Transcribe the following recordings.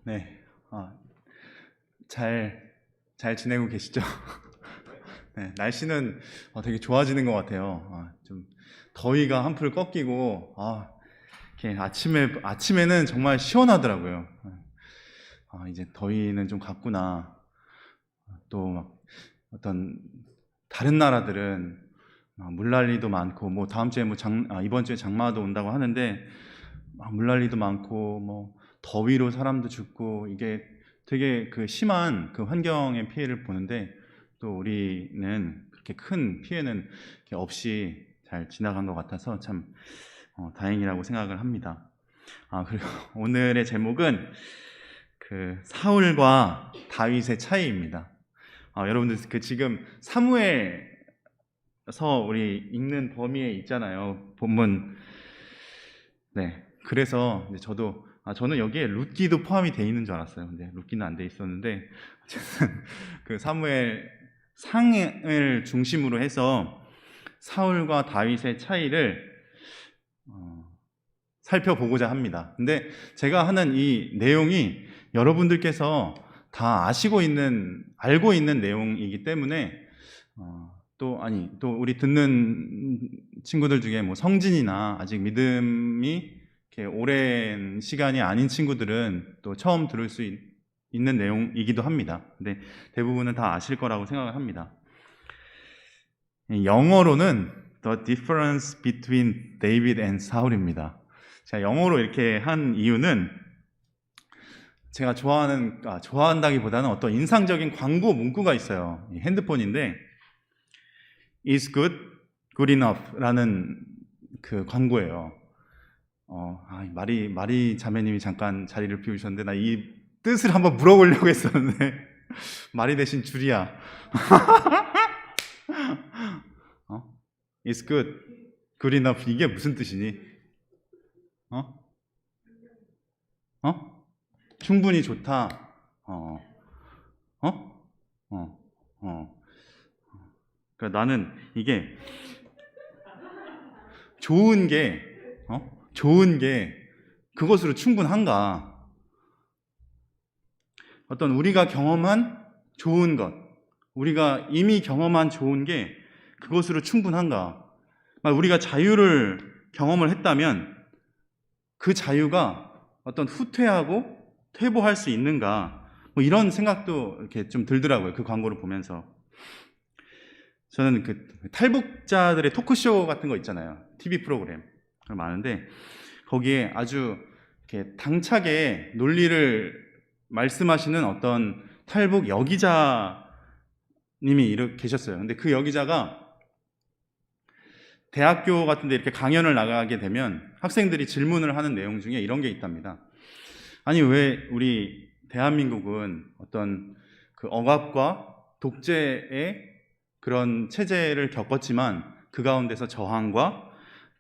네, 아, 잘 지내고 계시죠? 네, 날씨는 되게 좋아지는 것 같아요. 좀 더위가 한풀 꺾이고, 이렇게 아침에는 정말 시원하더라고요. 이제 더위는 좀 갔구나. 또 막 어떤 다른 나라들은 물난리도 많고, 뭐 다음 주에 이번 주에 장마도 온다고 하는데, 물난리도 많고, 뭐 더위로 사람도 죽고, 이게 되게 그 심한 그 환경의 피해를 보는데, 또 우리는 그렇게 큰 피해는 이렇게 없이 잘 지나간 것 같아서 참 다행이라고 생각을 합니다. 그리고 오늘의 제목은 그 사울과 다윗의 차이입니다. 여러분들 그 지금 사무엘서 우리 읽는 범위에 있잖아요. 본문. 네. 그래서 이제 저는 여기에 룻기도 포함이 돼 있는 줄 알았어요. 근데 룻기는 안 돼 있었는데 어쨌든 그 사무엘 상을 중심으로 해서 사울과 다윗의 차이를 살펴보고자 합니다. 근데 제가 하는 이 내용이 여러분들께서 다 알고 있는 내용이기 때문에 또 우리 듣는 친구들 중에 뭐 성진이나 아직 믿음이 이렇게 오랜 시간이 아닌 친구들은 또 처음 들을 수 있는 내용이기도 합니다. 근데 대부분은 다 아실 거라고 생각을 합니다. 영어로는 The Difference Between David and Saul입니다. 제가 영어로 이렇게 한 이유는 제가 좋아한다기보다는 어떤 인상적인 광고 문구가 있어요. 핸드폰인데 Is good enough 라는 그 광고예요. 마리 자매님이 잠깐 자리를 비우셨는데 나 이 뜻을 한번 물어보려고 했었는데 마리 대신 줄이야. Is good enough 이게 무슨 뜻이니? 충분히 좋다. 그러니까 나는 이게 좋은 게 그것으로 충분한가? 어떤 우리가 경험한 좋은 것, 우리가 이미 경험한 좋은 게 그것으로 충분한가? 우리가 자유를 경험을 했다면 그 자유가 어떤 후퇴하고 퇴보할 수 있는가? 뭐 이런 생각도 이렇게 좀 들더라고요. 그 광고를 보면서. 저는 그 탈북자들의 토크쇼 같은 거 있잖아요. TV 프로그램 많은데 거기에 아주 이렇게 당차게 논리를 말씀하시는 어떤 탈북 여기자님이 계셨어요. 근데 그 여기자가 대학교 같은 데 이렇게 강연을 나가게 되면 학생들이 질문을 하는 내용 중에 이런 게 있답니다. 아니, 왜 우리 대한민국은 어떤 그 억압과 독재의 그런 체제를 겪었지만 그 가운데서 저항과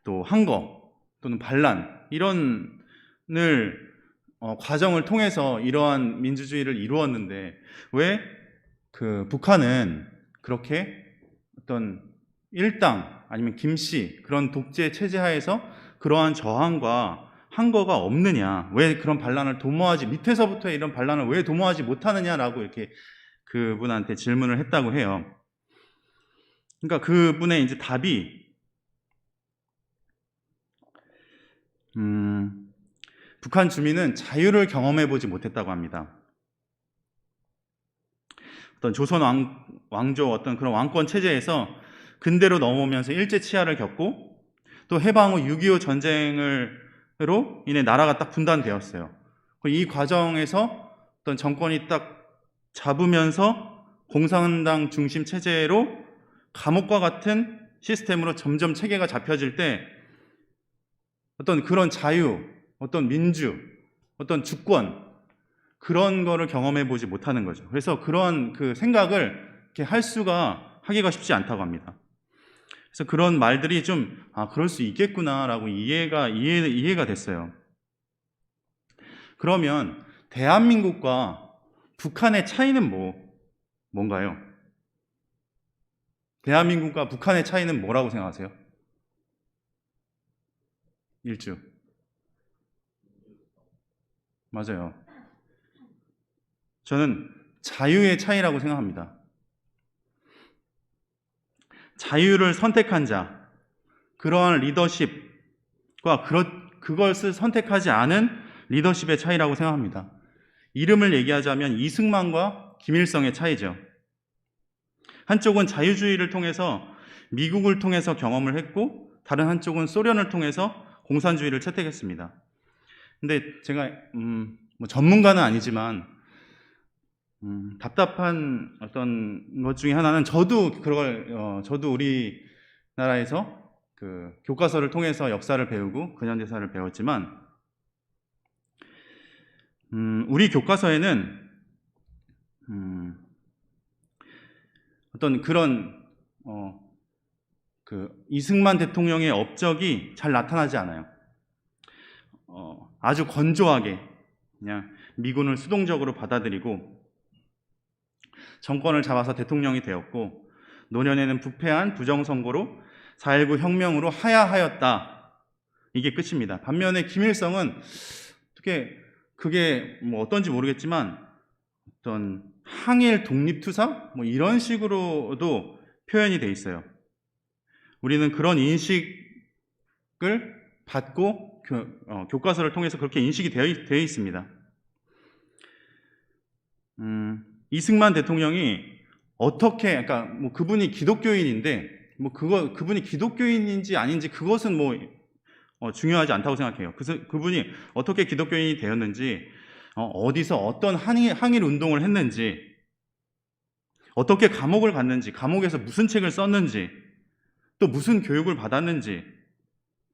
또 항거 또는 반란 이런을 과정을 통해서 이러한 민주주의를 이루었는데 왜 그 북한은 그렇게 어떤 일당 아니면 김씨 그런 독재 체제 하에서 그러한 저항과 항거가 없느냐, 왜 그런 반란을 밑에서부터 이런 반란을 왜 도모하지 못하느냐라고 이렇게 그분한테 질문을 했다고 해요. 그러니까 그분의 이제 답이 북한 주민은 자유를 경험해 보지 못했다고 합니다. 어떤 조선 왕조 어떤 그런 왕권 체제에서 근대로 넘어오면서 일제 치하를 겪고 또 해방 후 6.25 전쟁으로 인해 나라가 딱 분단되었어요. 이 과정에서 어떤 정권이 딱 잡으면서 공산당 중심 체제로 감옥과 같은 시스템으로 점점 체계가 잡혀질 때 어떤 그런 자유, 어떤 민주, 어떤 주권 그런 거를 경험해 보지 못하는 거죠. 그래서 그런 그 생각을 이렇게 하기가 쉽지 않다고 합니다. 그래서 그런 말들이 좀 그럴 수 있겠구나라고 이해가 됐어요. 그러면 대한민국과 북한의 차이는 뭔가요? 대한민국과 북한의 차이는 뭐라고 생각하세요? 일주. 맞아요. 저는 자유의 차이라고 생각합니다. 자유를 선택한 자, 그러한 리더십과 그것을 선택하지 않은 리더십의 차이라고 생각합니다. 이름을 얘기하자면 이승만과 김일성의 차이죠. 한쪽은 자유주의를 통해서 미국을 통해서 경험을 했고, 다른 한쪽은 소련을 통해서 공산주의를 채택했습니다. 근데 제가 뭐 전문가는 아니지만 답답한 어떤 것 중에 하나는 저도 우리나라에서 그 교과서를 통해서 역사를 배우고 근현대사를 배웠지만 우리 교과서에는 어떤 그런 그 이승만 대통령의 업적이 잘 나타나지 않아요. 아주 건조하게 그냥 미군을 수동적으로 받아들이고 정권을 잡아서 대통령이 되었고, 노년에는 부패한 부정선거로 4.19 혁명으로 하야하였다. 이게 끝입니다. 반면에 김일성은 어떻게 그게 뭐 어떤지 모르겠지만 어떤 항일 독립투사 뭐 이런 식으로도 표현이 돼 있어요. 우리는 그런 인식을 받고 교과서를 통해서 그렇게 인식이 되어 있습니다. 이승만 대통령이 어떻게, 그러니까 뭐 그분이 기독교인인데 뭐 그분이 기독교인인지 아닌지 그것은 뭐 중요하지 않다고 생각해요. 그래서 그분이 어떻게 기독교인이 되었는지, 어디서 어떤 항일 운동을 했는지, 어떻게 감옥을 갔는지, 감옥에서 무슨 책을 썼는지, 또 무슨 교육을 받았는지,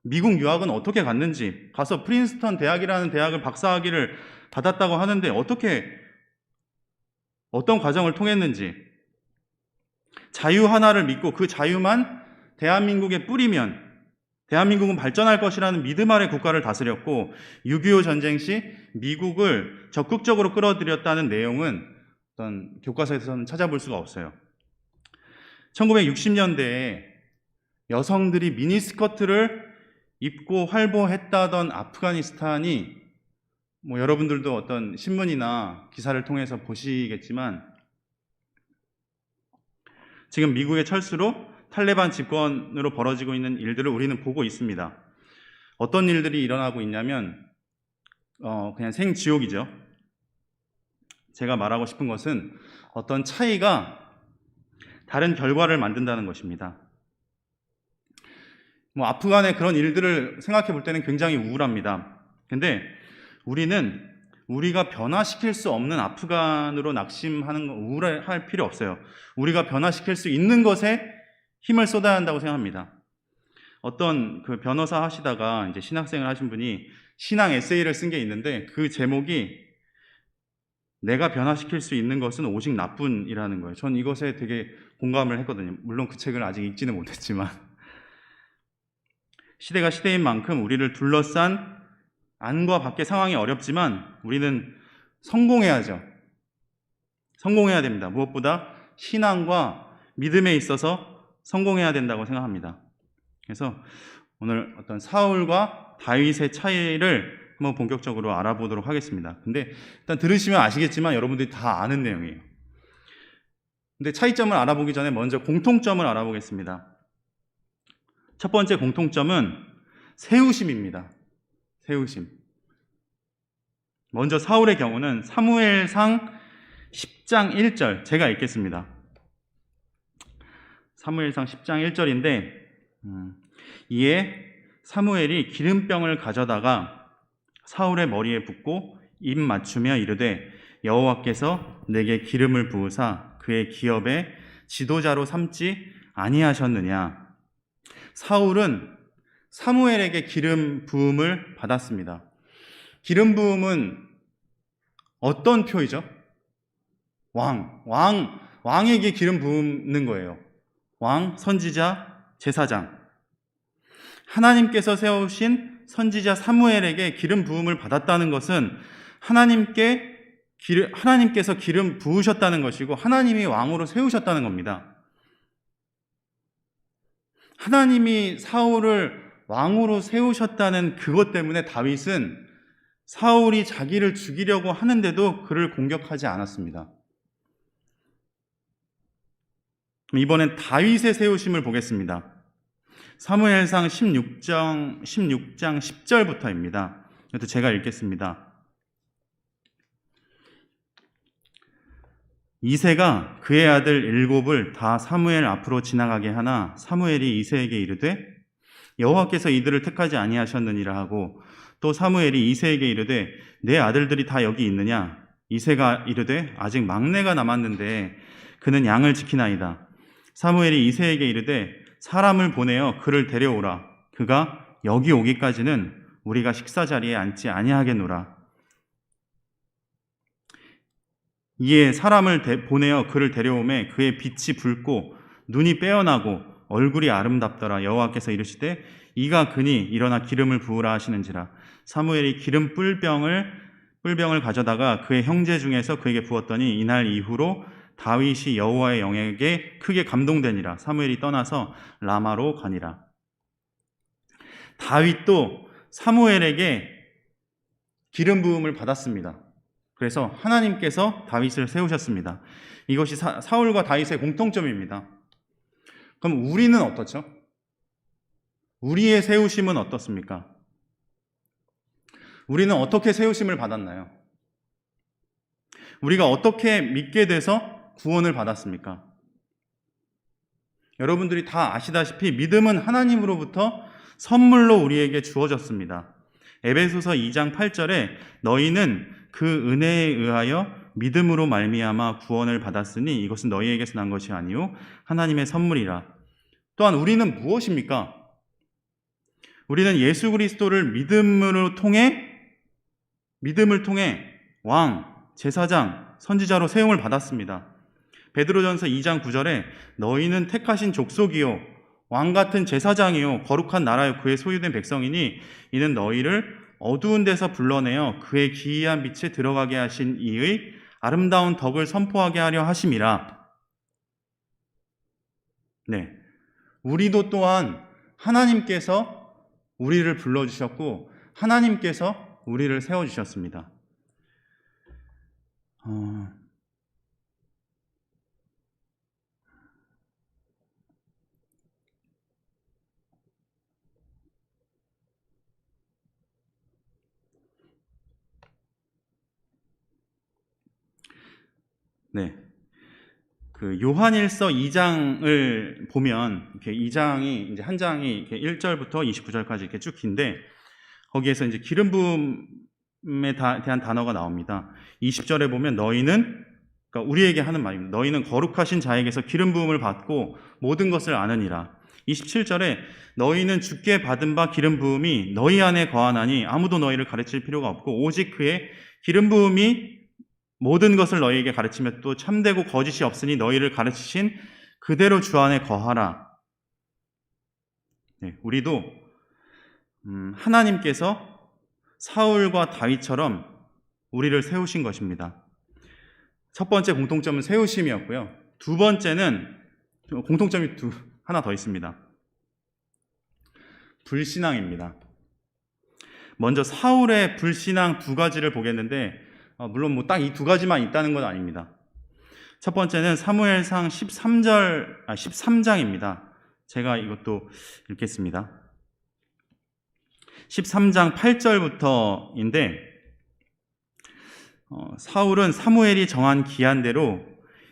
미국 유학은 어떻게 갔는지, 가서 프린스턴 대학이라는 대학을 박사학위를 받았다고 하는데 어떤 과정을 통했는지, 자유 하나를 믿고 그 자유만 대한민국에 뿌리면 대한민국은 발전할 것이라는 믿음 아래 국가를 다스렸고, 6.25 전쟁 시 미국을 적극적으로 끌어들였다는 내용은 어떤 교과서에서는 찾아볼 수가 없어요. 1960년대에 여성들이 미니스커트를 입고 활보했다던 아프가니스탄이, 뭐 여러분들도 어떤 신문이나 기사를 통해서 보시겠지만 지금 미국의 철수로 탈레반 집권으로 벌어지고 있는 일들을 우리는 보고 있습니다. 어떤 일들이 일어나고 있냐면 그냥 생지옥이죠. 제가 말하고 싶은 것은 어떤 차이가 다른 결과를 만든다는 것입니다. 뭐 아프간의 그런 일들을 생각해 볼 때는 굉장히 우울합니다. 근데 우리가 변화시킬 수 없는 아프간으로 낙심하는 거 우울할 필요 없어요. 우리가 변화시킬 수 있는 것에 힘을 쏟아야 한다고 생각합니다. 어떤 그 변호사 하시다가 이제 신학생을 하신 분이 신앙 에세이를 쓴 게 있는데, 그 제목이 내가 변화시킬 수 있는 것은 오직 나뿐이라는 거예요. 전 이것에 되게 공감을 했거든요. 물론 그 책을 아직 읽지는 못했지만. 시대가 시대인 만큼 우리를 둘러싼 안과 밖의 상황이 어렵지만 우리는 성공해야죠. 성공해야 됩니다. 무엇보다 신앙과 믿음에 있어서 성공해야 된다고 생각합니다. 그래서 오늘 어떤 사울과 다윗의 차이를 한번 본격적으로 알아보도록 하겠습니다. 근데 일단 들으시면 아시겠지만 여러분들이 다 아는 내용이에요. 근데 차이점을 알아보기 전에 먼저 공통점을 알아보겠습니다. 첫 번째 공통점은 세우심입니다. 세우심. 먼저 사울의 경우는 사무엘상 10장 1절, 제가 읽겠습니다. 사무엘상 10장 1절인데 이에 사무엘이 기름병을 가져다가 사울의 머리에 붓고 입 맞추며 이르되 여호와께서 내게 기름을 부으사 그의 기업의 지도자로 삼지 아니하셨느냐. 사울은 사무엘에게 기름 부음을 받았습니다. 기름 부음은 어떤 표이죠? 왕에게 기름 부음는 거예요. 왕, 선지자, 제사장. 하나님께서 세우신 선지자 사무엘에게 기름 부음을 받았다는 것은 하나님께서 기름 부으셨다는 것이고 하나님이 왕으로 세우셨다는 겁니다. 하나님이 사울을 왕으로 세우셨다는 그것 때문에 다윗은 사울이 자기를 죽이려고 하는데도 그를 공격하지 않았습니다. 이번엔 다윗의 세우심을 보겠습니다. 사무엘상 16장 10절부터입니다. 이것도 제가 읽겠습니다. 이새가 그의 아들 7을 다 사무엘 앞으로 지나가게 하나 사무엘이 이새에게 이르되 여호와께서 이들을 택하지 아니하셨느니라 하고, 또 사무엘이 이새에게 이르되 내 아들들이 다 여기 있느냐? 이새가 이르되 아직 막내가 남았는데 그는 양을 지키나이다. 사무엘이 이새에게 이르되 사람을 보내어 그를 데려오라. 그가 여기 오기까지는 우리가 식사 자리에 앉지 아니하겠노라. 이에 사람을 보내어 그를 데려오매 그의 빛이 붉고 눈이 빼어나고 얼굴이 아름답더라. 여호와께서 이르시되 이가 그니 일어나 기름을 부으라 하시는지라. 사무엘이 기름 뿔병을 가져다가 그의 형제 중에서 그에게 부었더니 이날 이후로 다윗이 여호와의 영에게 크게 감동되니라. 사무엘이 떠나서 라마로 가니라. 다윗도 사무엘에게 기름 부음을 받았습니다. 그래서 하나님께서 다윗을 세우셨습니다. 이것이 사울과 다윗의 공통점입니다. 그럼 우리는 어떻죠? 우리의 세우심은 어떻습니까? 우리는 어떻게 세우심을 받았나요? 우리가 어떻게 믿게 돼서 구원을 받았습니까? 여러분들이 다 아시다시피 믿음은 하나님으로부터 선물로 우리에게 주어졌습니다. 에베소서 2장 8절에 너희는 그 은혜에 의하여 믿음으로 말미암아 구원을 받았으니 이것은 너희에게서 난 것이 아니요 하나님의 선물이라. 또한 우리는 무엇입니까? 우리는 예수 그리스도를 믿음을 통해 왕, 제사장, 선지자로 세움을 받았습니다. 베드로전서 2장 9절에 너희는 택하신 족속이요 왕 같은 제사장이요 거룩한 나라요 그의 소유된 백성이니 이는 너희를 어두운 데서 불러내어 그의 기이한 빛에 들어가게 하신 이의 아름다운 덕을 선포하게 하려 하심이라. 네, 우리도 또한 하나님께서 우리를 불러주셨고 하나님께서 우리를 세워주셨습니다. 네, 그 요한일서 2장을 보면 이렇게 2장이 이제 한 장이 이렇게 1절부터 29절까지 이렇게 쭉 긴데 거기에서 이제 기름 부음에 대한 단어가 나옵니다. 20절에 보면 너희는, 그러니까 우리에게 하는 말입니다. 너희는 거룩하신 자에게서 기름 부음을 받고 모든 것을 아느니라. 27절에 너희는 주께 받은 바 기름 부음이 너희 안에 거하나니 아무도 너희를 가르칠 필요가 없고 오직 그의 기름 부음이 모든 것을 너희에게 가르치며 또 참되고 거짓이 없으니 너희를 가르치신 그대로 주 안에 거하라. 네, 우리도 하나님께서 사울과 다윗처럼 우리를 세우신 것입니다. 첫 번째 공통점은 세우심이었고요. 두 번째는 공통점이 하나 더 있습니다. 불신앙입니다. 먼저 사울의 불신앙 두 가지를 보겠는데 물론 딱 이 두 가지만 있다는 건 아닙니다. 첫 번째는 사무엘상 13장입니다. 제가 이것도 읽겠습니다. 13장 8절부터인데 사울은 사무엘이 정한 기한대로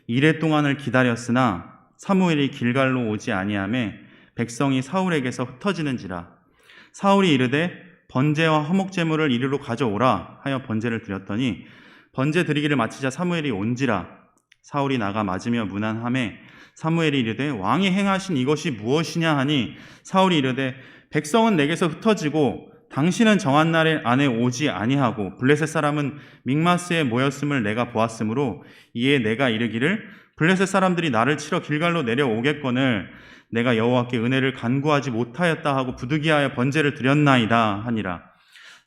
이레 동안을 기다렸으나 사무엘이 길갈로 오지 아니하매 백성이 사울에게서 흩어지는지라. 사울이 이르되 번제와 화목제물을 이리로 가져오라 하여 번제를 드렸더니 번제 드리기를 마치자 사무엘이 온지라. 사울이 나가 맞으며 문안하매 사무엘이 이르되 왕이 행하신 이것이 무엇이냐 하니 사울이 이르되 백성은 내게서 흩어지고 당신은 정한 날 안에 오지 아니하고 블레셋 사람은 믹마스에 모였음을 내가 보았으므로 이에 내가 이르기를 블레셋 사람들이 나를 치러 길갈로 내려오겠거늘 내가 여호와께 은혜를 간구하지 못하였다 하고 부득이하여 번제를 드렸나이다 하니라.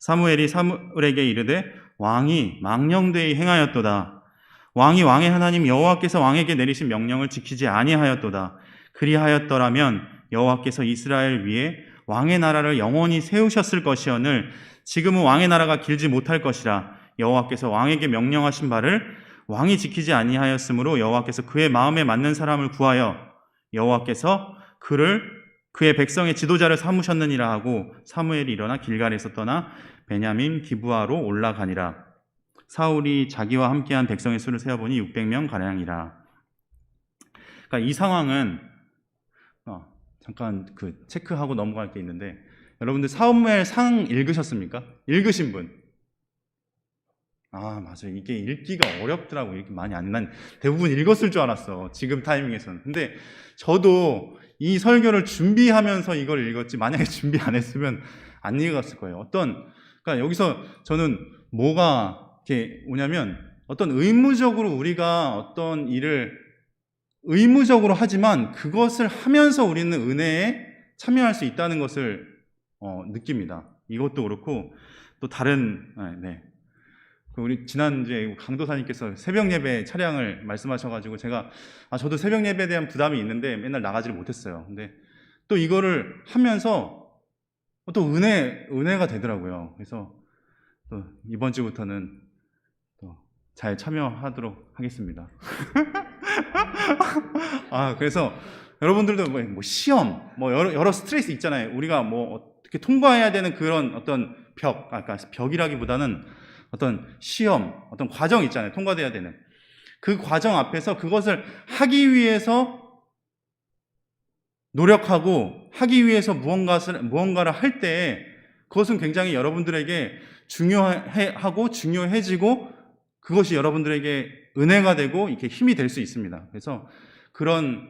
사무엘이 사울에게 이르되 왕이 망령되이 행하였도다. 왕이 왕의 하나님 여호와께서 왕에게 내리신 명령을 지키지 아니하였도다. 그리하였더라면 여호와께서 이스라엘 위에 왕의 나라를 영원히 세우셨을 것이오늘 지금은 왕의 나라가 길지 못할 것이라. 여호와께서 왕에게 명령하신 바를 왕이 지키지 아니하였으므로 여호와께서 그의 마음에 맞는 사람을 구하여 여호와께서 그의 백성의 지도자를 삼으셨느니라 하고 사무엘이 일어나 길갈에서 떠나 베냐민 기브아로 올라가니라. 사울이 자기와 함께한 백성의 수를 세어보니 600명 가량이라. 그러니까 이 상황은 잠깐 체크하고 넘어갈 게 있는데, 여러분들 사무엘 상 읽으셨습니까? 읽으신 분? 맞아요. 이게 읽기가 어렵더라고요. 이렇게 많이 난 대부분 읽었을 줄 알았어, 지금 타이밍에서는. 근데 저도 이 설교를 준비하면서 이걸 읽었지, 만약에 준비 안 했으면 안 읽었을 거예요. 그러니까 여기서 저는 뭐가 이렇게 오냐면, 어떤 의무적으로 우리가 어떤 일을 의무적으로 하지만 그것을 하면서 우리는 은혜에 참여할 수 있다는 것을 느낍니다. 이것도 그렇고 또 다른 우리 지난주에 강도사님께서 새벽 예배 차량을 말씀하셔가지고 제가 저도 새벽 예배에 대한 부담이 있는데 맨날 나가지를 못했어요. 근데 또 이거를 하면서 또 은혜가 되더라고요. 그래서 또 이번 주부터는 또 잘 참여하도록 하겠습니다. 그래서 여러분들도 뭐 시험, 여러 스트레스 있잖아요. 우리가 어떻게 통과해야 되는 그런 어떤 그러니까 벽이라기보다는 어떤 시험, 어떤 과정 있잖아요. 통과돼야 되는 그 과정 앞에서 그것을 하기 위해서 노력하고 하기 위해서 무언가를 할 때 그것은 굉장히 여러분들에게 중요하고 중요해지고 그것이 여러분들에게 은혜가 되고 이렇게 힘이 될 수 있습니다. 그래서 그런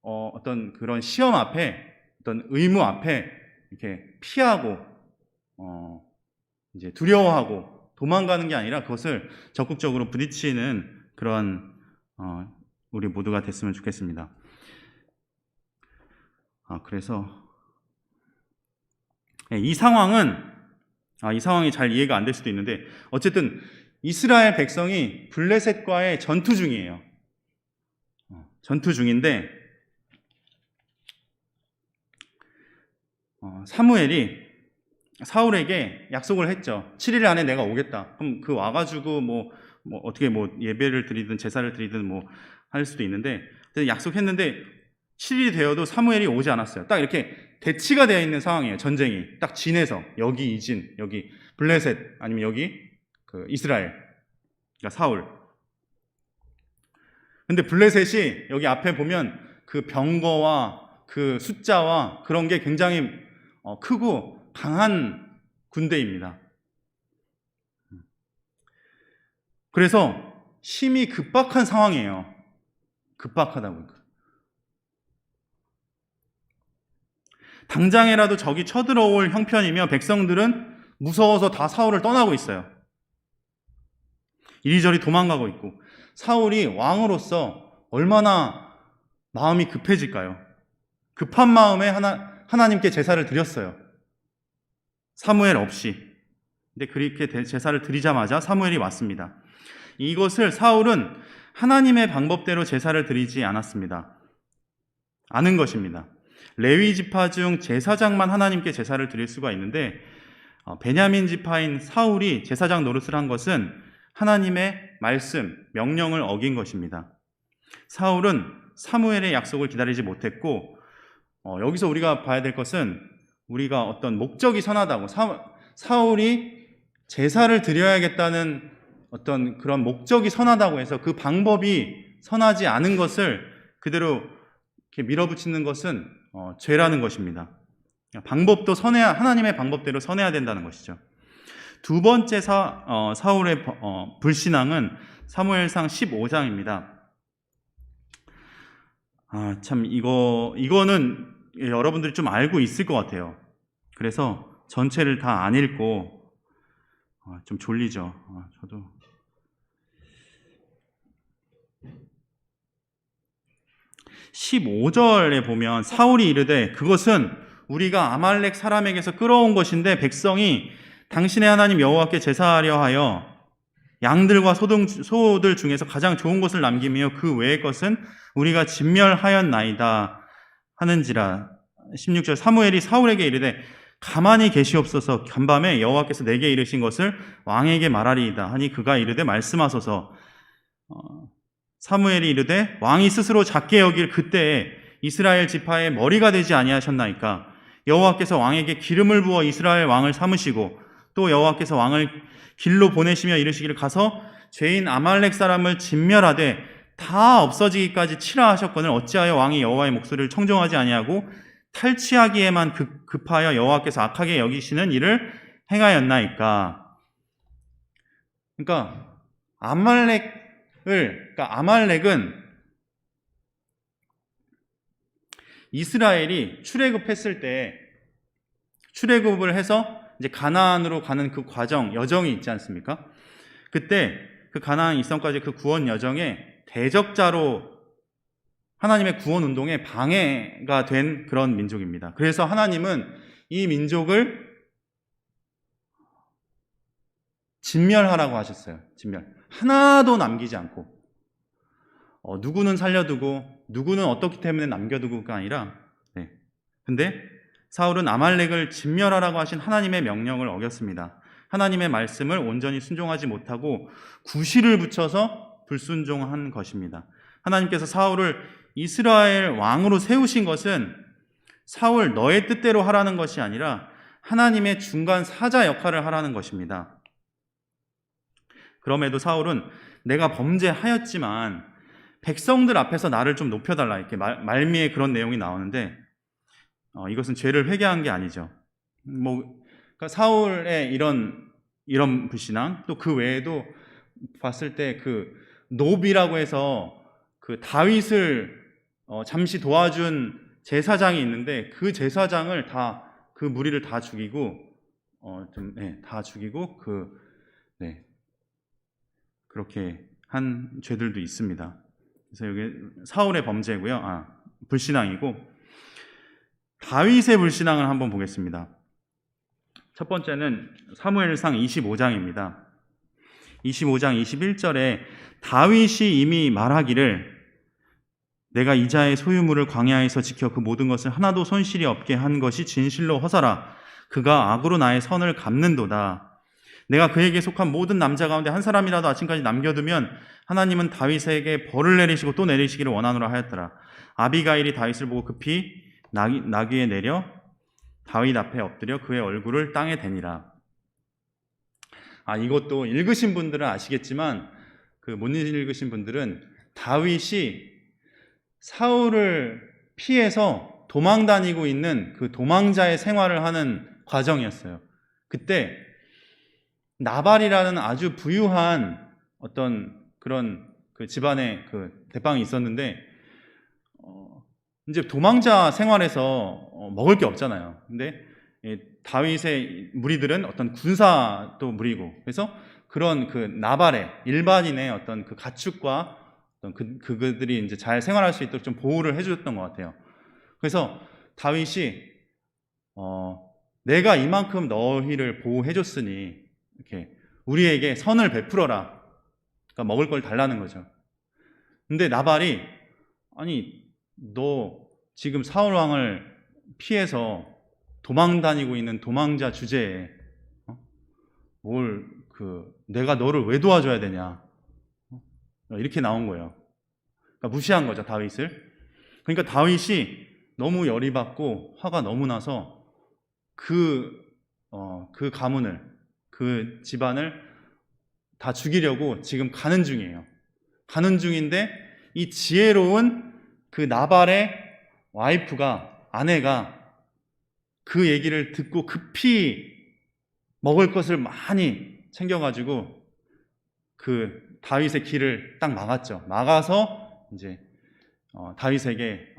어떤 그런 시험 앞에, 어떤 의무 앞에 이렇게 피하고 이제 두려워하고 도망가는 게 아니라 그것을 적극적으로 부딪히는 그런 우리 모두가 됐으면 좋겠습니다. 그래서 이 상황이 잘 이해가 안 될 수도 있는데, 어쨌든 이스라엘 백성이 블레셋과의 전투 중이에요. 전투 중인데 사무엘이 사울에게 약속을 했죠. 7일 안에 내가 오겠다. 그럼 와가지고 어떻게 예배를 드리든 제사를 드리든 할 수도 있는데, 약속했는데 7일이 되어도 사무엘이 오지 않았어요. 딱 이렇게 대치가 되어 있는 상황이에요. 전쟁이 딱 진에서 여기 이진, 여기 블레셋, 아니면 여기 이스라엘, 그러니까 사울. 근데 블레셋이 여기 앞에 보면 그 병거와 그 숫자와 그런 게 굉장히 크고 강한 군대입니다. 그래서 심히 급박한 상황이에요. 급박하다고. 당장이라도 적이 쳐들어올 형편이며 백성들은 무서워서 다 사울을 떠나고 있어요. 이리저리 도망가고 있고, 사울이 왕으로서 얼마나 마음이 급해질까요? 급한 마음에 하나님께 제사를 드렸어요. 사무엘 없이. 근데 그렇게 제사를 드리자마자 사무엘이 왔습니다. 이것을 사울은 하나님의 방법대로 제사를 드리지 않았습니다. 아는 것입니다. 레위 지파 중 제사장만 하나님께 제사를 드릴 수가 있는데, 베냐민 지파인 사울이 제사장 노릇을 한 것은 하나님의 말씀, 명령을 어긴 것입니다. 사울은 사무엘의 약속을 기다리지 못했고, 여기서 우리가 봐야 될 것은 우리가 어떤 목적이 선하다고, 사울이 제사를 드려야겠다는 어떤 그런 목적이 선하다고 해서 그 방법이 선하지 않은 것을 그대로 이렇게 밀어붙이는 것은 죄라는 것입니다. 방법도 하나님의 방법대로 선해야 된다는 것이죠. 두 번째 사울의 불신앙은 사무엘상 15장입니다. 참 이거는 여러분들이 좀 알고 있을 것 같아요. 그래서 전체를 다 안 읽고 좀 졸리죠. 저도. (15절에) 보면 사울이 이르되 그것은 우리가 아말렉 사람에게서 끌어온 것인데 백성이 당신의 하나님 여호와께 제사하려 하여 양들과 소들 중에서 가장 좋은 것을 남기며 그 외의 것은 우리가 진멸하였나이다 하는지라. 16절 사무엘이 사울에게 이르되 가만히 계시옵소서. 간밤에 여호와께서 내게 이르신 것을 왕에게 말하리이다 하니 그가 이르되 말씀하소서. 사무엘이 이르되 왕이 스스로 작게 여길 그때에 이스라엘 지파의 머리가 되지 아니하셨나이까. 여호와께서 왕에게 기름을 부어 이스라엘 왕을 삼으시고 또 여호와께서 왕을 길로 보내시며 이르시기를 가서 죄인 아말렉 사람을 진멸하되 다 없어지기까지 치라 하셨거늘 어찌하여 왕이 여호와의 목소리를 청종하지 아니하고 탈취하기에만 급하여 여호와께서 악하게 여기시는 일을 행하였나이까. 그러니까 아말렉은 이스라엘이 출애굽했을 때 출애굽을 해서 이제 가나안으로 가는 그 과정, 여정이 있지 않습니까? 그때 그 가나안 입성까지 그 구원 여정에 대적자로 하나님의 구원 운동에 방해가 된 그런 민족입니다. 그래서 하나님은 이 민족을 진멸하라고 하셨어요. 진멸. 하나도 남기지 않고. 누구는 살려두고 누구는 어떻기 때문에 남겨두고가 아니라 근데 사울은 아말렉을 진멸하라고 하신 하나님의 명령을 어겼습니다. 하나님의 말씀을 온전히 순종하지 못하고 구실을 붙여서 불순종한 것입니다. 하나님께서 사울을 이스라엘 왕으로 세우신 것은 사울 너의 뜻대로 하라는 것이 아니라 하나님의 중간 사자 역할을 하라는 것입니다. 그럼에도 사울은 내가 범죄하였지만 백성들 앞에서 나를 좀 높여달라 이렇게 말미에 그런 내용이 나오는데 이것은 죄를 회개한 게 아니죠. 그러니까 사울의 이런 불신앙 또 그 외에도 봤을 때 그 노비라고 해서 그 다윗을 잠시 도와준 제사장이 있는데 그 제사장을 그 무리를 다 죽이고 다 죽이고 그렇게 한 죄들도 있습니다. 그래서 여기 사울의 범죄고요. 불신앙이고 다윗의 불신앙을 한번 보겠습니다. 첫 번째는 사무엘상 25장입니다. 25장 21절에 다윗이 이미 말하기를 내가 이자의 소유물을 광야에서 지켜 그 모든 것을 하나도 손실이 없게 한 것이 진실로 허사라. 그가 악으로 나의 선을 갚는도다. 내가 그에게 속한 모든 남자 가운데 한 사람이라도 아침까지 남겨두면 하나님은 다윗에게 벌을 내리시고 또 내리시기를 원하노라 하였더라. 아비가일이 다윗을 보고 급히 나귀에 내려 다윗 앞에 엎드려 그의 얼굴을 땅에 대니라. 이것도 읽으신 분들은 아시겠지만 못 읽으신 분들은 다윗이 사울을 피해서 도망 다니고 있는 그 도망자의 생활을 하는 과정이었어요. 그때 나발이라는 아주 부유한 어떤 그런 그 집안의 그 대빵이 있었는데 이제 도망자 생활에서 먹을 게 없잖아요. 근데 다윗의 무리들은 어떤 군사도 무리고 그래서 그런 그 나발의 일반인의 어떤 그 가축과 어떤 그들이 이제 잘 생활할 수 있도록 좀 보호를 해줬던 것 같아요. 그래서 다윗이 내가 이만큼 너희를 보호해줬으니 이렇게 우리에게 선을 베풀어라. 그러니까 먹을 걸 달라는 거죠. 근데 나발이 너 지금 사울 왕을 피해서 도망 다니고 있는 도망자 주제에 내가 너를 왜 도와줘야 되냐 이렇게 나온 거예요. 그러니까 무시한 거죠, 다윗을. 그러니까 다윗이 너무 열이 받고 화가 너무 나서 그 가문을 그 집안을 다 죽이려고 지금 가는 중이에요. 가는 중인데 이 지혜로운 그 나발의 아내가 그 얘기를 듣고 급히 먹을 것을 많이 챙겨가지고 그 다윗의 길을 딱 막았죠. 막아서 이제 다윗에게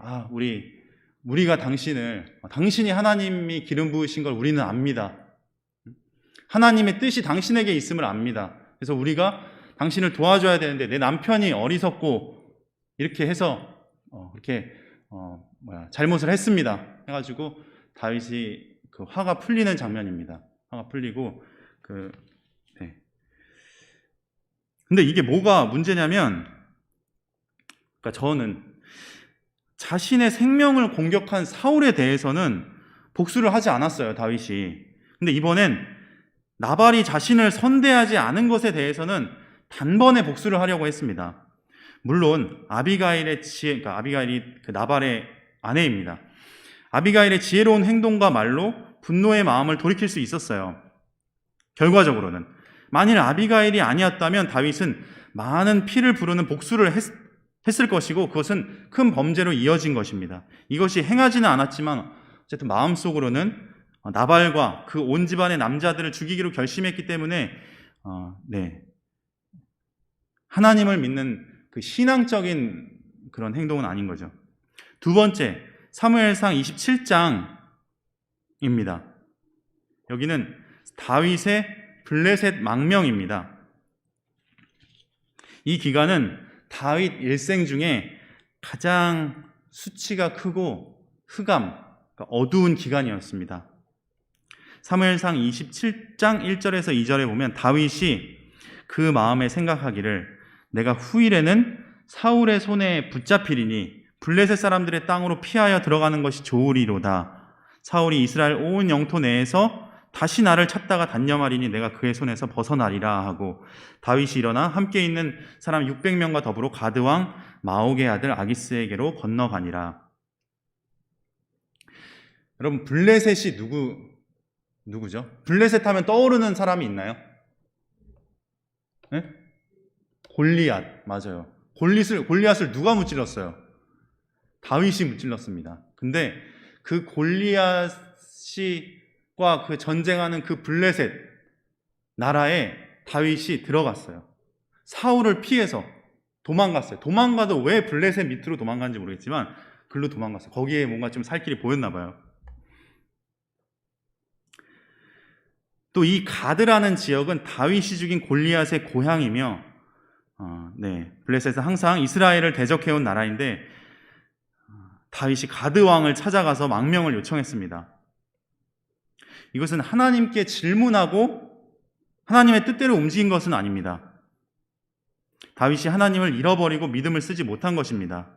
우리가 당신이 하나님이 기름 부으신 걸 우리는 압니다. 하나님의 뜻이 당신에게 있음을 압니다. 그래서 우리가 당신을 도와줘야 되는데 내 남편이 어리석고 이렇게 해서 잘못을 했습니다. 해가지고 다윗이 그 화가 풀리는 장면입니다. 화가 풀리고 근데 이게 뭐가 문제냐면, 그러니까 저는 자신의 생명을 공격한 사울에 대해서는 복수를 하지 않았어요, 다윗이. 근데 이번엔 나발이 자신을 선대하지 않은 것에 대해서는 단번에 복수를 하려고 했습니다. 물론 아비가일의 그러니까 아비가일이 그 나발의 아내입니다. 아비가일의 지혜로운 행동과 말로 분노의 마음을 돌이킬 수 있었어요. 결과적으로는 만일 아비가일이 아니었다면 다윗은 많은 피를 부르는 복수를 했을 것이고 그것은 큰 범죄로 이어진 것입니다. 이것이 행하지는 않았지만 어쨌든 마음속으로는 나발과 그 온 집안의 남자들을 죽이기로 결심했기 때문에 하나님을 믿는 그 신앙적인 그런 행동은 아닌 거죠. 두 번째, 사무엘상 27장입니다. 여기는 다윗의 블레셋 망명입니다. 이 기간은 다윗 일생 중에 가장 수치가 크고 흑암, 그러니까 어두운 기간이었습니다. 사무엘상 27장 1절에서 2절에 보면 다윗이 그 마음에 생각하기를 내가 후일에는 사울의 손에 붙잡히리니 블레셋 사람들의 땅으로 피하여 들어가는 것이 좋으리로다. 사울이 이스라엘 온 영토 내에서 다시 나를 찾다가 단념하리니 내가 그의 손에서 벗어나리라 하고 다윗이 일어나 함께 있는 사람 600명과 더불어 가드왕 마옥의 아들 아기스에게로 건너가니라. 여러분, 블레셋이 누구죠? 블레셋 하면 떠오르는 사람이 있나요? 네? 골리앗, 맞아요. 골리앗을 누가 무찔렀어요? 다윗이 무찔렀습니다. 근데 그 골리앗과 그 전쟁하는 그 블레셋 나라에 다윗이 들어갔어요. 사울을 피해서 도망갔어요. 도망가도 왜 블레셋 밑으로 도망간지 모르겠지만 글로 도망갔어요. 거기에 뭔가 좀 살 길이 보였나 봐요. 또 이 가드라는 지역은 다윗이 죽인 골리앗의 고향이며 블레셋은 항상 이스라엘을 대적해온 나라인데 다윗이 가드 왕을 찾아가서 망명을 요청했습니다. 이것은 하나님께 질문하고 하나님의 뜻대로 움직인 것은 아닙니다. 다윗이 하나님을 잃어버리고 믿음을 쓰지 못한 것입니다.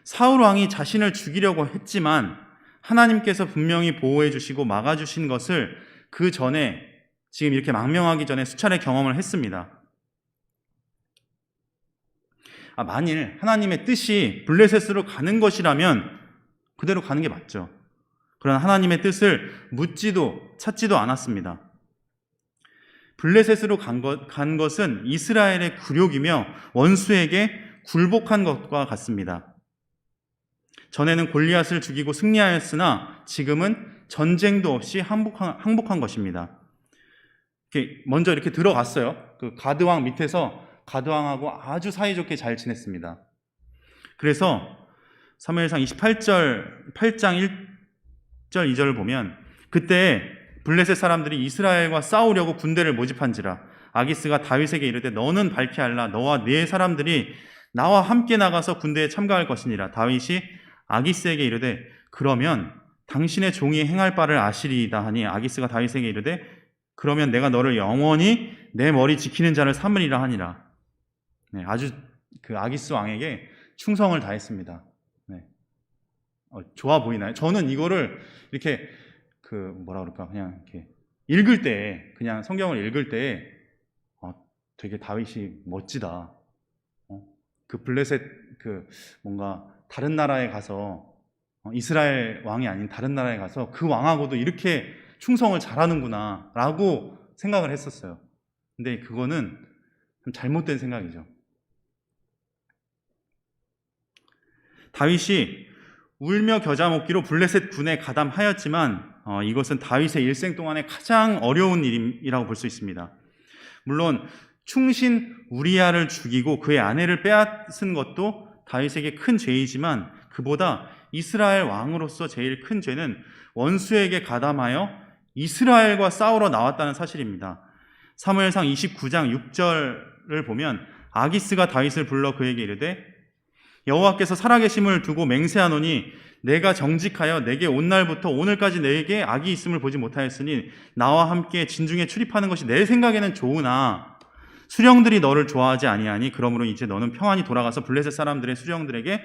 사울 왕이 자신을 죽이려고 했지만 하나님께서 분명히 보호해 주시고 막아 주신 것을 그 전에 지금 이렇게 망명하기 전에 수차례 경험을 했습니다. 만일 하나님의 뜻이 블레셋으로 가는 것이라면 그대로 가는 게 맞죠. 그러나 하나님의 뜻을 묻지도 찾지도 않았습니다. 블레셋으로 간 것은 이스라엘의 굴욕이며 원수에게 굴복한 것과 같습니다. 전에는 골리앗을 죽이고 승리하였으나 지금은 전쟁도 없이 항복한 것입니다. 먼저 이렇게 들어갔어요. 그 가드왕 밑에서 가드왕하고 아주 사이좋게 잘 지냈습니다. 그래서 사무엘상 8장 1절 2절을 보면 그때 블레셋 사람들이 이스라엘과 싸우려고 군대를 모집한지라 아기스가 다윗에게 이르되 너는 밝히 알라 너와 네 사람들이 나와 함께 나가서 군대에 참가할 것이니라. 다윗이 아기스에게 이르되 그러면 당신의 종이 행할 바를 아시리이다 하니 아기스가 다윗에게 이르되 그러면 내가 너를 영원히 내 머리 지키는 자를 삼으리라 하니라. 아주 그 아기스 왕에게 충성을 다했습니다. 좋아 보이나요? 저는 이거를 이렇게 그냥 이렇게 읽을 때, 그냥 성경을 읽을 때 되게 다윗이 멋지다. 그 블레셋 뭔가 다른 나라에 가서 이스라엘 왕이 아닌 다른 나라에 가서 그 왕하고도 이렇게 충성을 잘하는구나 라고 생각을 했었어요. 근데 그거는 좀 잘못된 생각이죠. 다윗이 울며 겨자 먹기로 블레셋 군에 가담하였지만 이것은 다윗의 일생 동안에 가장 어려운 일이라고 볼 수 있습니다. 물론 충신 우리아를 죽이고 그의 아내를 빼앗은 것도 다윗에게 큰 죄이지만 그보다 이스라엘 왕으로서 제일 큰 죄는 원수에게 가담하여 이스라엘과 싸우러 나왔다는 사실입니다. 사무엘상 29장 6절을 보면 아기스가 다윗을 불러 그에게 이르되 여호와께서 살아계심을 두고 맹세하노니 내가 정직하여 내게 온 날부터 오늘까지 내게 악이 있음을 보지 못하였으니 나와 함께 진중에 출입하는 것이 내 생각에는 좋으나 수령들이 너를 좋아하지 아니하니 그러므로 이제 너는 평안히 돌아가서 블레셋 사람들의 수령들에게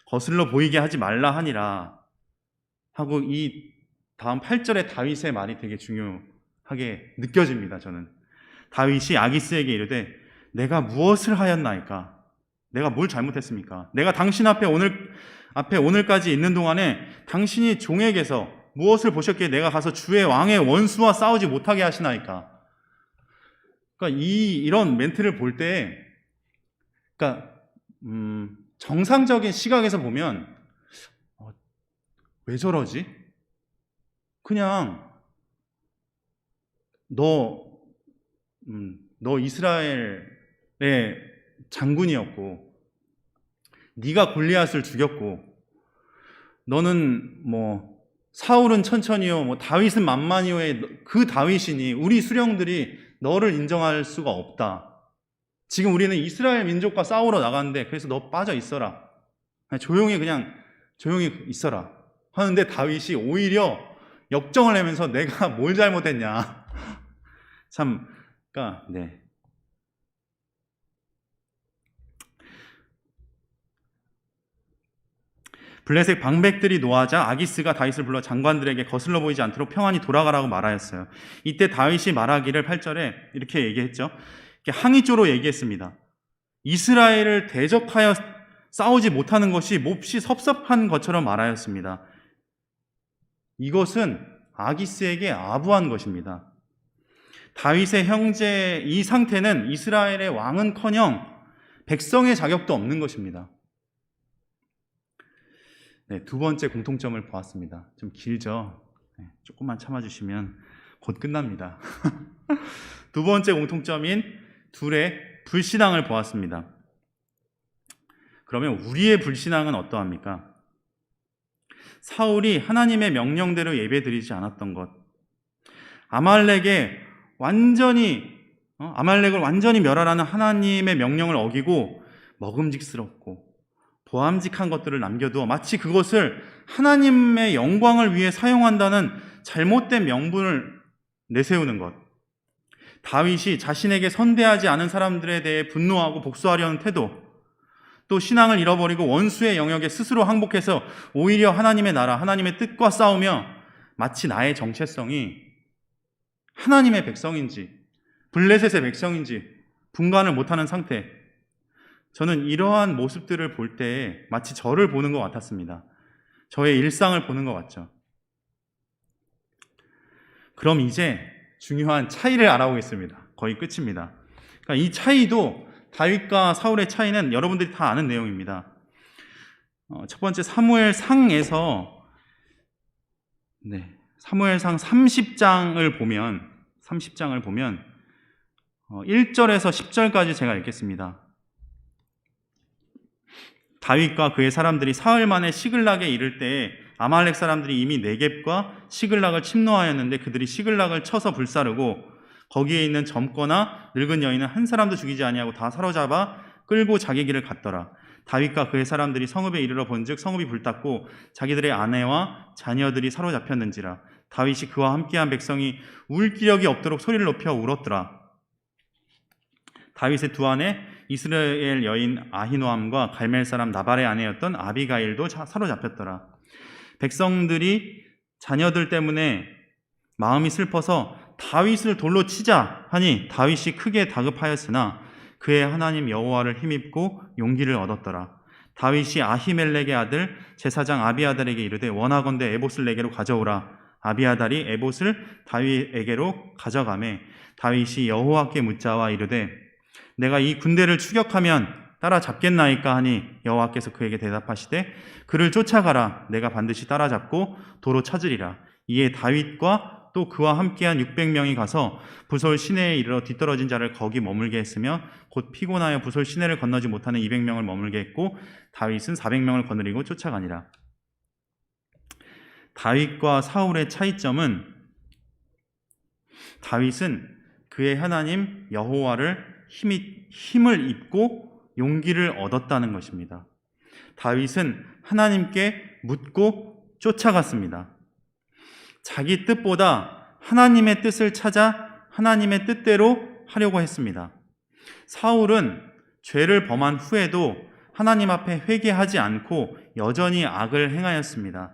거슬러 보이게 하지 말라 하니라 하고 이 다음 8절의 다윗의 말이 되게 중요하게 느껴집니다. 저는 다윗이 아기스에게 이르되 내가 무엇을 하였나이까? 내가 뭘 잘못했습니까? 내가 당신 앞에 오늘까지 있는 동안에 당신이 종에게서 무엇을 보셨기에 내가 가서 주의 왕의 원수와 싸우지 못하게 하시나이까? 그러니까 이런 멘트를 볼 때, 그러니까 정상적인 시각에서 보면 왜 저러지? 그냥 너 이스라엘의 장군이었고 네가 골리앗을 죽였고 너는 뭐 사울은 천천히요 뭐 다윗은 만만히요의 그 다윗이니 우리 수령들이 너를 인정할 수가 없다. 지금 우리는 이스라엘 민족과 싸우러 나가는데 그래서 너 빠져 있어라. 조용히 있어라 하는데 다윗이 오히려 역정을 내면서 내가 뭘 잘못했냐. 참, 그러니까 네. 블레셋 방백들이 노하자 아기스가 다윗을 불러 장관들에게 거슬러 보이지 않도록 평안히 돌아가라고 말하였어요. 이때 다윗이 말하기를 8절에 이렇게 얘기했죠. 이렇게 항의조로 얘기했습니다. 이스라엘을 대적하여 싸우지 못하는 것이 몹시 섭섭한 것처럼 말하였습니다. 이것은 아기스에게 아부한 것입니다. 다윗의 형제 이 상태는 이스라엘의 왕은커녕 백성의 자격도 없는 것입니다. 네, 두 번째 공통점을 보았습니다. 좀 길죠? 네, 조금만 참아주시면 곧 끝납니다. 두 번째 공통점인 둘의 불신앙을 보았습니다. 그러면 우리의 불신앙은 어떠합니까? 사울이 하나님의 명령대로 예배드리지 않았던 것, 아말렉을 완전히 멸하라는 하나님의 명령을 어기고 먹음직스럽고 보암직한 것들을 남겨두어 마치 그것을 하나님의 영광을 위해 사용한다는 잘못된 명분을 내세우는 것, 다윗이 자신에게 선대하지 않은 사람들에 대해 분노하고 복수하려는 태도, 또 신앙을 잃어버리고 원수의 영역에 스스로 항복해서 오히려 하나님의 나라, 하나님의 뜻과 싸우며 마치 나의 정체성이 하나님의 백성인지 블레셋의 백성인지 분간을 못하는 상태. 저는 이러한 모습들을 볼 때 마치 저를 보는 것 같았습니다. 저의 일상을 보는 것 같죠. 그럼 이제 중요한 차이를 알아보겠습니다. 거의 끝입니다. 그러니까 이 차이도 다윗과 사울의 차이는 여러분들이 다 아는 내용입니다. 첫 번째 사무엘상에서 사무엘상 30장을 보면 1절에서 10절까지 제가 읽겠습니다. 다윗과 그의 사람들이 사흘 만에 시글락에 이를 때에 아말렉 사람들이 이미 네겝과 시글락을 침노하였는데 그들이 시글락을 쳐서 불사르고 거기에 있는 젊거나 늙은 여인은 한 사람도 죽이지 아니하고 다 사로잡아 끌고 자기 길을 갔더라. 다윗과 그의 사람들이 성읍에 이르러 본즉 성읍이 불탔고 자기들의 아내와 자녀들이 사로잡혔는지라. 다윗이 그와 함께한 백성이 울 기력이 없도록 소리를 높여 울었더라. 다윗의 두 아내 이스라엘 여인 아히노암과 갈멜 사람 나발의 아내였던 아비가일도 사로잡혔더라. 백성들이 자녀들 때문에 마음이 슬퍼서 다윗을 돌로 치자 하니 다윗이 크게 다급하였으나 그의 하나님 여호와를 힘입고 용기를 얻었더라. 다윗이 아히멜렉의 아들 제사장 아비아달에게 이르되 원하건대 에봇을 내게로 가져오라. 아비아달이 에봇을 다윗에게로 가져가매 다윗이 여호와께 묻자와 이르되 내가 이 군대를 추격하면 따라잡겠나이까 하니 여호와께서 그에게 대답하시되 그를 쫓아가라. 내가 반드시 따라잡고 도로 찾으리라. 이에 다윗과 또 그와 함께한 600명이 가서 부솔 시내에 이르러 뒤떨어진 자를 거기 머물게 했으며 곧 피곤하여 부솔 시내를 건너지 못하는 200명을 머물게 했고 다윗은 400명을 거느리고 쫓아가니라. 다윗과 사울의 차이점은 다윗은 그의 하나님 여호와를 힘을 입고 용기를 얻었다는 것입니다. 다윗은 하나님께 묻고 쫓아갔습니다. 자기 뜻보다 하나님의 뜻을 찾아 하나님의 뜻대로 하려고 했습니다. 사울은 죄를 범한 후에도 하나님 앞에 회개하지 않고 여전히 악을 행하였습니다.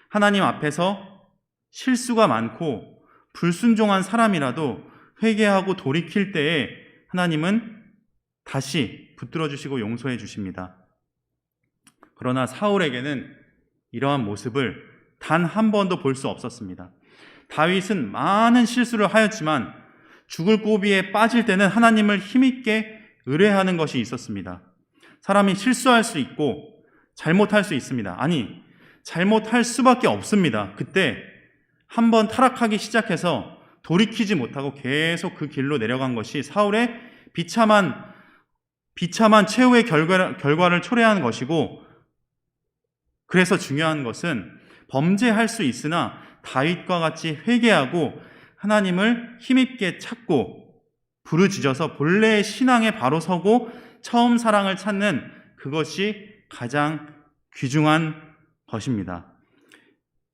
하나님 앞에서 실수가 많고 불순종한 사람이라도 회개하고 돌이킬 때에 하나님은 다시 붙들어 주시고 용서해 주십니다. 그러나 사울에게는 이러한 모습을 단 한 번도 볼 수 없었습니다. 다윗은 많은 실수를 하였지만 죽을 고비에 빠질 때는 하나님을 힘있게 의뢰하는 것이 있었습니다. 사람이 실수할 수 있고 잘못할 수 있습니다. 아니, 잘못할 수밖에 없습니다. 그때 한번 타락하기 시작해서 돌이키지 못하고 계속 그 길로 내려간 것이 사울의 비참한 최후의 결과를 초래하는 것이고, 그래서 중요한 것은 범죄할 수 있으나 다윗과 같이 회개하고 하나님을 힘있게 찾고 부르짖어서 본래의 신앙에 바로 서고 처음 사랑을 찾는 그것이 가장 귀중한 것입니다.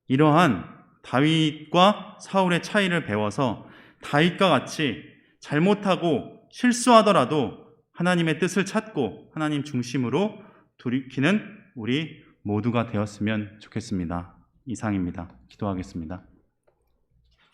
이러한 다윗과 사울의 차이를 배워서 다윗과 같이 잘못하고 실수하더라도 하나님의 뜻을 찾고 하나님 중심으로 돌이키는 우리 모두가 되었으면 좋겠습니다. 이상입니다. 기도하겠습니다.